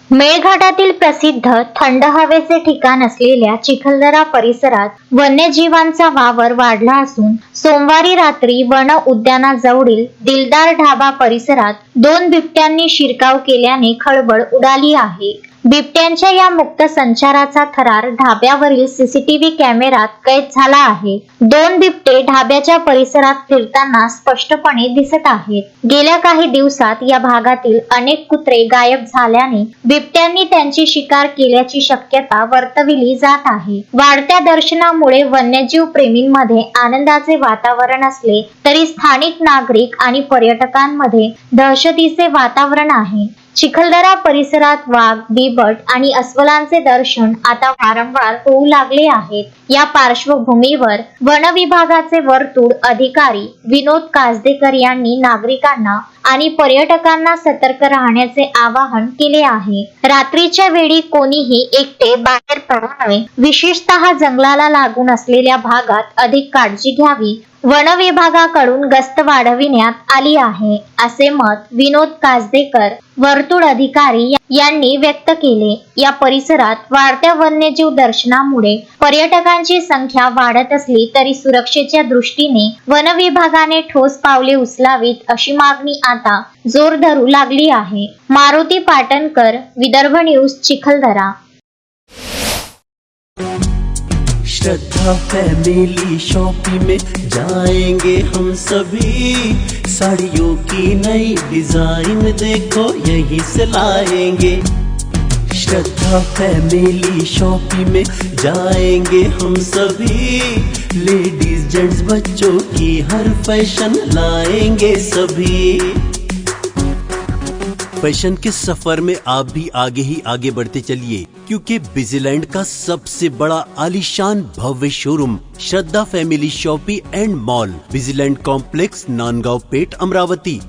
मेळघाटातील प्रसिद्ध थंड हवेचे ठिकाण असलेल्या चिखलदरा परिसरात वन्यजीवांचा वावर वाढला असून सोमवारी रात्री वन उद्यानाजवळील दिलदार ढाबा परिसरात 2 बिबट्यांनी शिरकाव केल्याने खळबळ उडाली आहे। बिबट्यांच्या या मुक्त संचाराचा थरार ढाब्यावरील सीसीटीव्ही कॅमेऱ्यात कैद झाला आहे। 2 बिबटे ढाब्याच्या परिसरात फिरताना स्पष्टपणे दिसत आहेत। गेल्या काही दिवसात या भागातील अनेक कुत्रे गायब झाल्याने बिबट्यांनी त्यांची शिकार केल्याची शक्यता वर्तविली जात आहे। वाढत्या दर्शनामुळे वन्यजीव प्रेमींमध्ये आनंदाचे वातावरण असले तरी स्थानिक नागरिक आणि पर्यटकांमध्ये दहशतीचे वातावरण आहे। चिखलदरा परिसरात वाघ, बिबट आणि अस्वलांचे दर्शन आता वारंवार होऊ लागले आहेत। या पार्श्वभूमीवर वन विभागाचे वर्तुळ अधिकारी विनोद कासदेकर यांनी नागरिकांना आणि पर्यटकांना सतर्क राहण्याचे आवाहन केले आहे। रात्रीच्या वेळी कोणीही एकटे बाहेर पडू नये, विशेषतः जंगलाला लागून असलेल्या भागात अधिक काळजी घ्यावी। वन विभागाकडून गस्त वाढविण्यात आली आहे, असे मत विनोद कासदेकर वर्तुळ अधिकारी यांनी व्यक्त केले। या परिसरात वाढत्या वन्यजीव दर्शनामुळे पर्यटकांची संख्या वाढत असली तरी सुरक्षेच्या दृष्टीने वन विभागाने ठोस पावले उचलावीत अशी मागणी आता जोर धरू लागली आहे। मारुती पाटणकर, विदर्भ न्यूज, चिखलदरा। श्रद्धा फैमिली शॉपिंग में जाएंगे हम सभी, साड़ियों की नई डिजाइन देखो यहीं से लाएंगे। श्रद्धा फैमिली शॉपिंग में जाएंगे हम सभी, लेडीज जेंट्स बच्चों की हर फैशन लाएंगे सभी। फैशन के सफर में आप भी आगे ही आगे बढ़ते चलिए, क्योंकि बिजीलैंड का सबसे बड़ा आलीशान भव्य showroom Shraddha family shopping and mall, Busyland complex, Nandgaon Peth, Amravati.